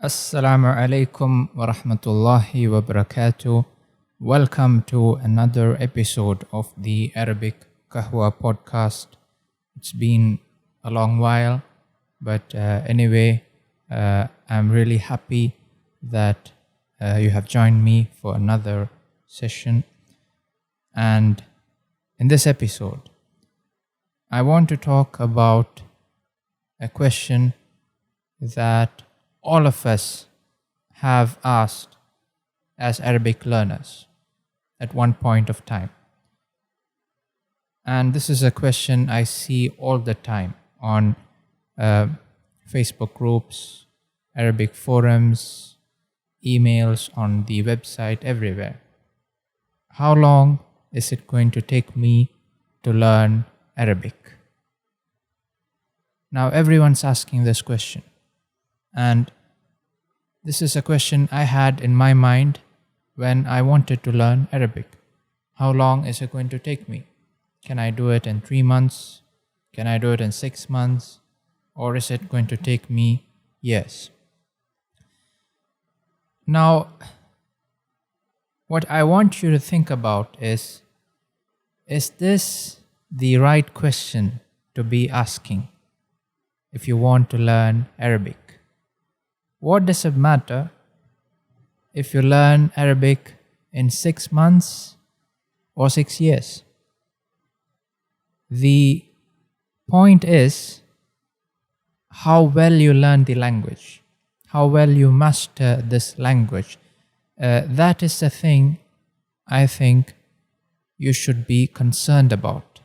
Assalamu alaikum wa rahmatullahi wa barakatuh. Welcome to another episode of the Arabic Kahwa podcast. It's been a long while, but anyway, I'm really happy that you have joined me for another session. And in this episode, I want to talk about a question that all of us have asked as Arabic learners at one point of time. And this is a question I see all the time on Facebook groups, Arabic forums, emails on the website, everywhere. How long is it going to take me to learn Arabic? Now everyone's asking this question. And this is a question I had in my mind when I wanted to learn Arabic. How long is it going to take me? Can I do it in 3 months? Can I do it in 6 months? Or is it going to take me years? Now, what I want you to think about is this the right question to be asking if you want to learn Arabic? What does it matter if you learn Arabic in 6 months or 6 years? The point is how well you learn the language, how well you master this language. That is the thing I think you should be concerned about.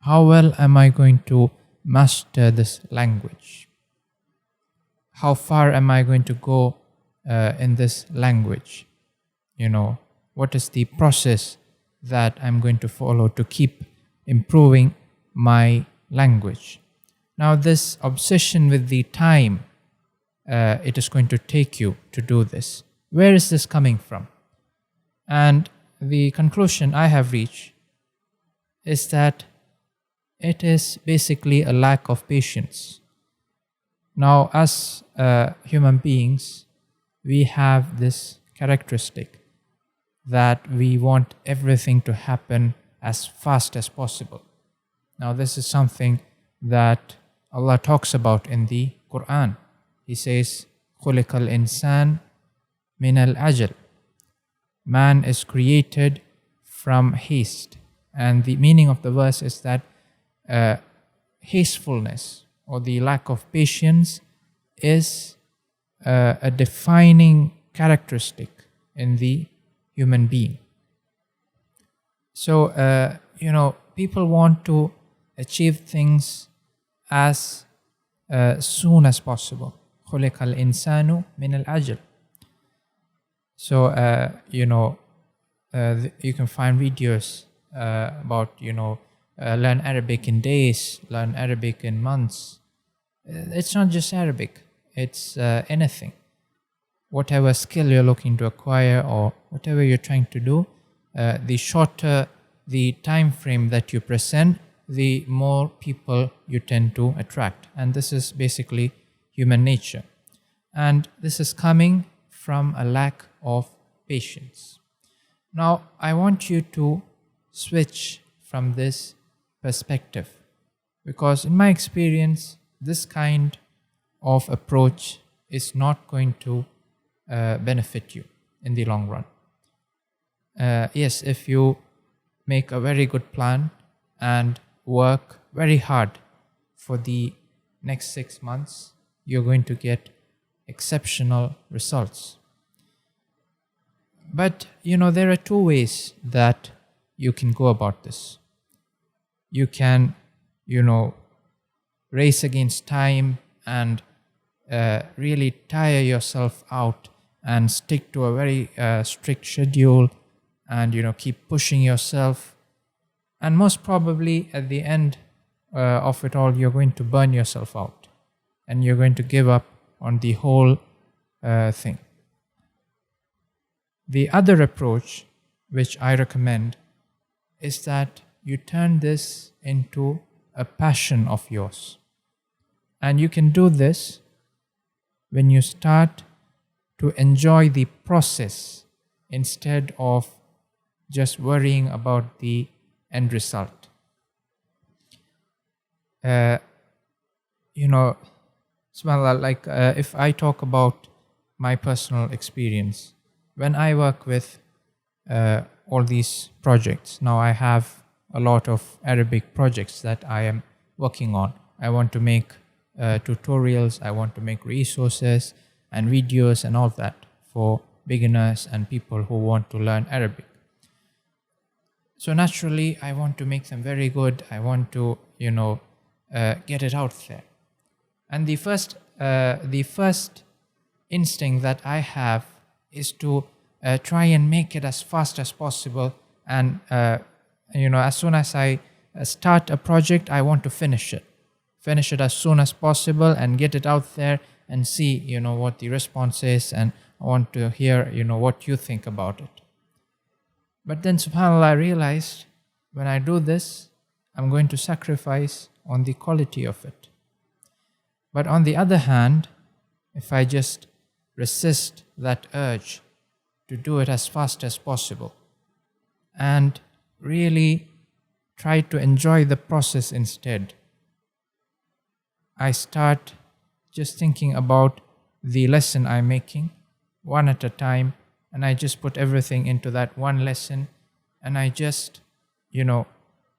How well am I going to master this language? How far am I going to go in this language? What is the process that I'm going to follow to keep improving my language? Now, this obsession with the time it is going to take you to do this, where is this coming from? And the conclusion I have reached is that it is basically a lack of patience. Now, as human beings, we have this characteristic that we want everything to happen as fast as possible. Now, this is something that Allah talks about in the Quran. He says, خُلِقَ الْإِنسَانُ مِنَ الْعَجَلِ. Man is created from haste. And the meaning of the verse is that hastefulness or the lack of patience is a defining characteristic in the human being. So, people want to achieve things as soon as possible. خُلِقَ الْإِنسَانُ مِنَ الْعَجَلِ. So, you can find videos about, learn Arabic in days, learn Arabic in months. It's not just Arabic, it's anything. Whatever skill you're looking to acquire or whatever you're trying to do, the shorter the time frame that you present, the more people you tend to attract. And this is basically human nature. And this is coming from a lack of patience. Now, I want you to switch from this perspective, because in my experience, this kind of approach is not going to benefit you in the long run. Yes, if you make a very good plan and work very hard for the next 6 months, you're going to get exceptional results. But, there are two ways that you can go about this. You can, race against time and really tire yourself out and stick to a very strict schedule and, keep pushing yourself. And most probably at the end of it all, you're going to burn yourself out and you're going to give up on the whole thing. The other approach, which I recommend, is that you turn this into a passion of yours. And you can do this when you start to enjoy the process instead of just worrying about the end result. You know, subhanAllah, like if I talk about my personal experience, when I work with all these projects, now I have a lot of Arabic projects that I am working on. I want to make tutorials, I want to make resources and videos and all that for beginners and people who want to learn Arabic. So naturally, I want to make them very good. I want to, get it out there. And the first instinct that I have is to try and make it as fast as possible. And as soon as I start a project, I want to finish it as soon as possible and get it out there and see, what the response is. And I want to hear, what you think about it. But then, subhanAllah, I realized when I do this, I'm going to sacrifice on the quality of it. But on the other hand, if I just resist that urge to do it as fast as possible and really try to enjoy the process instead, I start just thinking about the lesson I'm making one at a time, and I just put everything into that one lesson, and I just,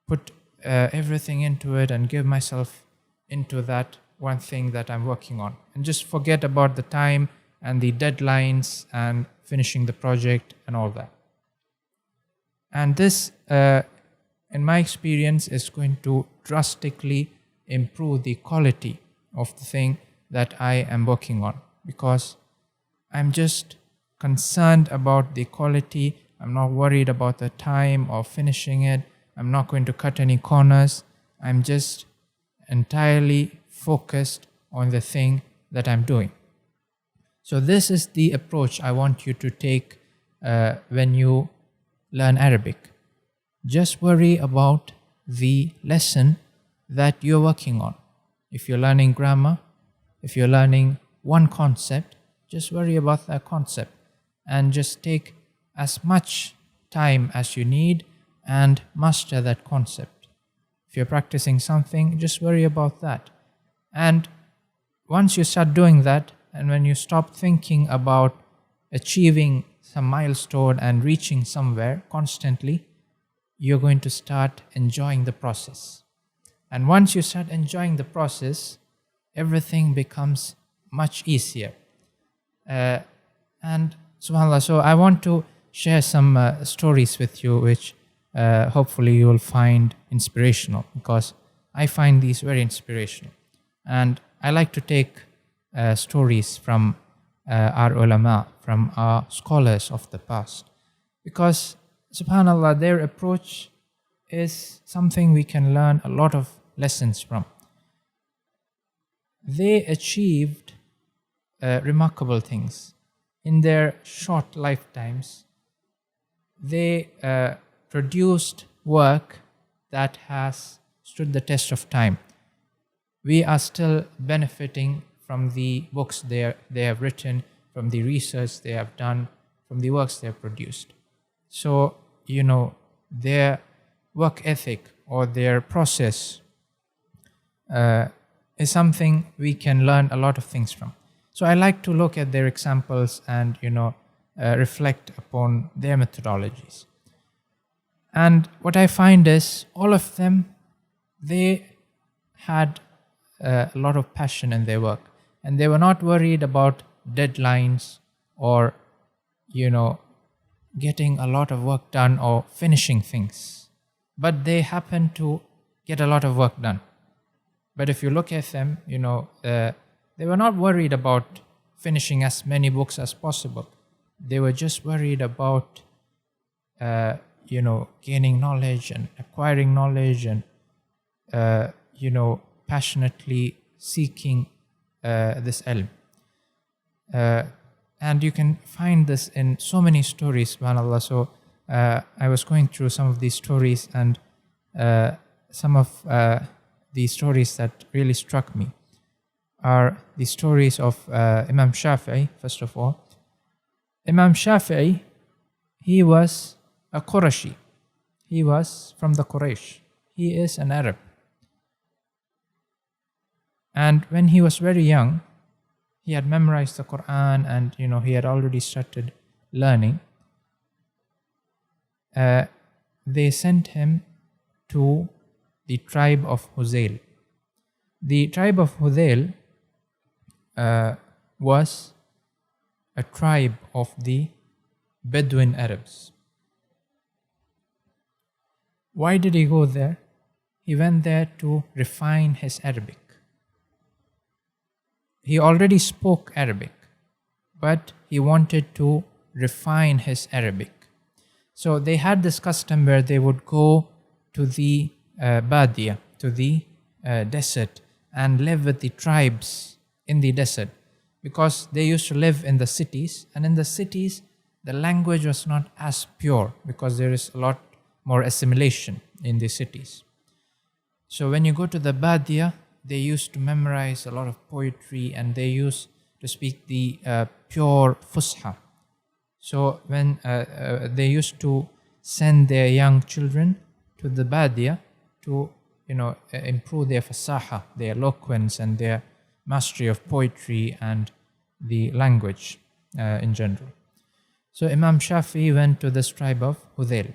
put everything into it and give myself into that one thing that I'm working on, and just forget about the time and the deadlines and finishing the project and all that. And this, in my experience, is going to drastically improve the quality of the thing that I am working on, because I'm just concerned about the quality. I'm not worried about the time of finishing it. I'm not going to cut any corners. I'm just entirely focused on the thing that I'm doing. So this is the approach I want you to take when you learn Arabic. Just worry about the lesson that you're working on. If you're learning grammar, if you're learning one concept, just worry about that concept and just take as much time as you need and master that concept. If you're practicing something, just worry about that. And once you start doing that, and when you stop thinking about achieving some milestone and reaching somewhere constantly, you're going to start enjoying the process. And once you start enjoying the process, everything becomes much easier. And subhanAllah, so I want to share some stories with you which hopefully you will find inspirational, because I find these very inspirational. And I like to take stories from our ulama, from our scholars of the past, because subhanAllah, their approach is something we can learn a lot of lessons from. They achieved remarkable things in their short lifetimes. They produced work that has stood the test of time. We are still benefiting from the books they have written, from the research they have done, from the works they have produced. So, their work ethic or their process is something we can learn a lot of things from. So I like to look at their examples and, reflect upon their methodologies. And what I find is all of them, they had a lot of passion in their work, and they were not worried about deadlines or, getting a lot of work done or finishing things. But they happened to get a lot of work done. But if you look at them, they were not worried about finishing as many books as possible. They were just worried about, gaining knowledge and acquiring knowledge and, passionately seeking this ilm. And you can find this in so many stories, subhanAllah. So I was going through some of these stories, and some of the stories that really struck me. are the stories of Imam Shafi'i. First of all, Imam Shafi'i, he was a Qurashi. He was from the Quraysh. He is an Arab. And when he was very young, he had memorized the Quran, and he had already started learning. They sent him to the tribe of Huzayl. The tribe of Huzayl was a tribe of the Bedouin Arabs. Why did he go there? He went there to refine his Arabic. He already spoke Arabic, but he wanted to refine his Arabic. So they had this custom where they would go to the Badia, to the desert, and live with the tribes in the desert, because they used to live in the cities, and in the cities the language was not as pure because there is a lot more assimilation in the cities. So when you go to the Badia, they used to memorize a lot of poetry, and they used to speak the pure Fusha. So when they used to send their young children to the Badia to improve their fasaha, their eloquence, and their mastery of poetry and the language in general. So Imam Shafi'i went to this tribe of Hudayl.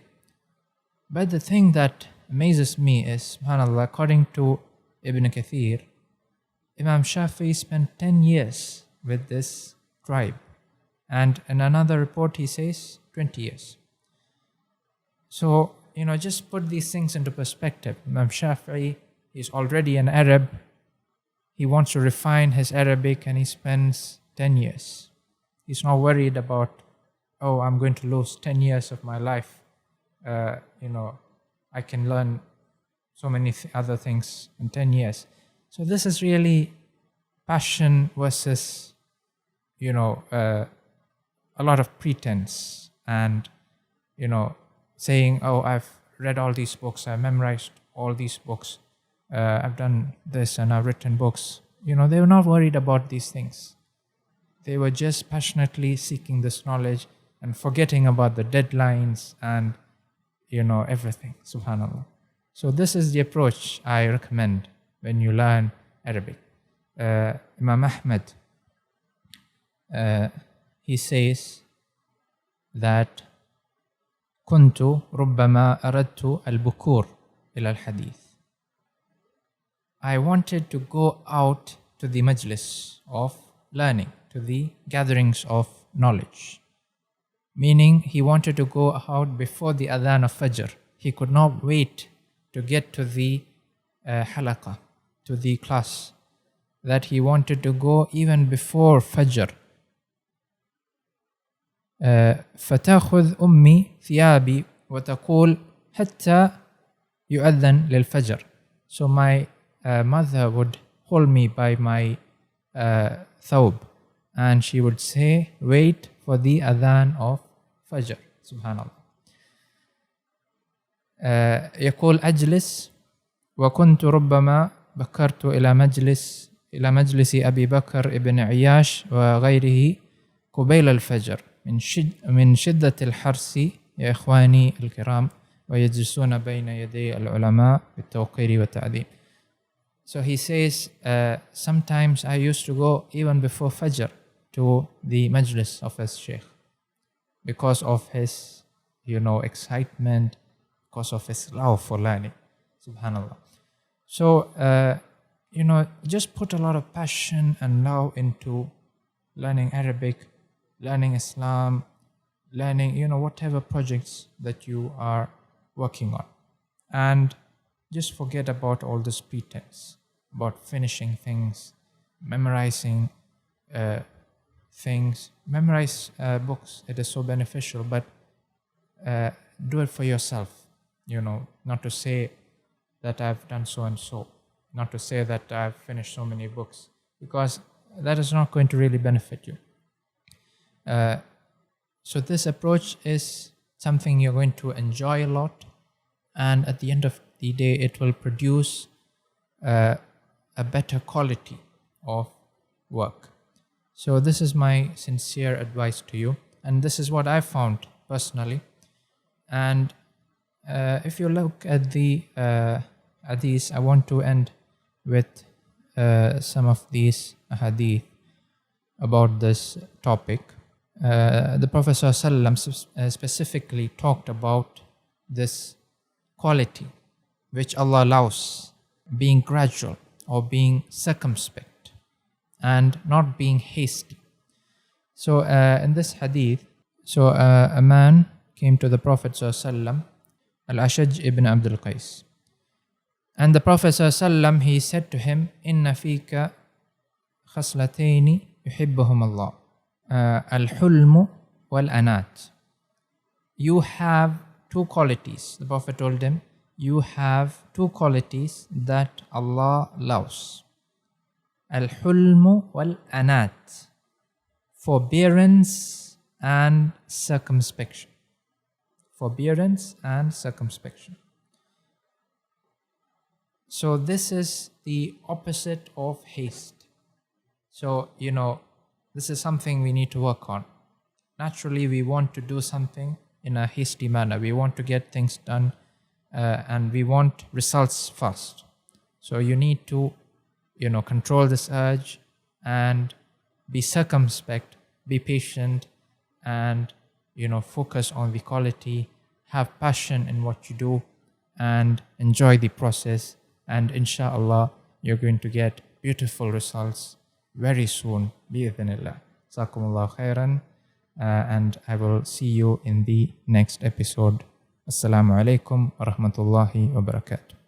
But the thing that amazes me is, subhanAllah, according to Ibn Kathir, Imam Shafi'i spent 10 years with this tribe. And in another report, he says 20 years. So, just put these things into perspective. Imam Shafi'i is already an Arab. He wants to refine his Arabic, and he spends 10 years. He's not worried about, I'm going to lose 10 years of my life. I can learn so many other things in 10 years. So this is really passion versus, a lot of pretense and, saying, I've read all these books, I've memorized all these books, I've done this and I've written books. They were not worried about these things. They were just passionately seeking this knowledge and forgetting about the deadlines and, everything, subhanAllah. So this is the approach I recommend when you learn Arabic. Imam Ahmad, he says that كنت ربما أردت البكور إلى الحديث. I wanted to go out to the majlis of learning, to the gatherings of knowledge. Meaning he wanted to go out before the adhan of Fajr. He could not wait to get to the halaqah, to the class, that he wanted to go even before Fajr. فتأخذ أمي ثيابي وتقول حتى يؤذن للفجر. So my mother would hold me by my thawb, and she would say, wait for the adhan of Fajr. Subhanallah. يقول أجلس وكنت ربما بكرت إلى مجلس أبي بكر ابن عياش وغيره قبيل الفجر من شدة الحرص يا إخواني الكرام ويجلسون بين يدي العلماء بالتوقير والتعظيم. So he says, sometimes I used to go even before Fajr to the majlis of his sheikh because of his, excitement, because of his love for learning. Subhanallah. So, just put a lot of passion and love into learning Arabic, learning Islam, learning, whatever projects that you are working on. And just forget about all this pretense, about finishing things, memorizing things. Memorize books, it is so beneficial, but do it for yourself, not to say that I've done so and so, not to say that I've finished so many books, because that is not going to really benefit you. So this approach is something you're going to enjoy a lot, and at the end of the day, it will produce a better quality of work. So this is my sincere advice to you, and this is what I found personally. And if you look at the hadith, I want to end with some of these hadith about this topic. The Prophet ﷺ specifically talked about this quality which Allah allows, being gradual or being circumspect and not being hasty. So in this hadith, a man came to the Prophet ﷺ, Al-Ashaj ibn Abdul Qais. And the Prophet ﷺ, he said to him, Inna fika khaslataini yuhibbuhum Allah, al-hulmu wal-anat. You have two qualities. The Prophet told him, you have two qualities that Allah loves. Al-hulmu wal-anat, forbearance and circumspection. Forbearance and circumspection. So this is the opposite of haste. So, this is something we need to work on. Naturally, we want to do something in a hasty manner. We want to get things done and we want results fast. So you need to, control this urge and be circumspect, be patient, and, focus on the quality, have passion in what you do, and enjoy the process. And inshallah, you're going to get beautiful results very soon. Bi-idhnillah. Jazakumullah khairan. And I will see you in the next episode. Assalamu alaikum wa rahmatullahi wa barakatuh.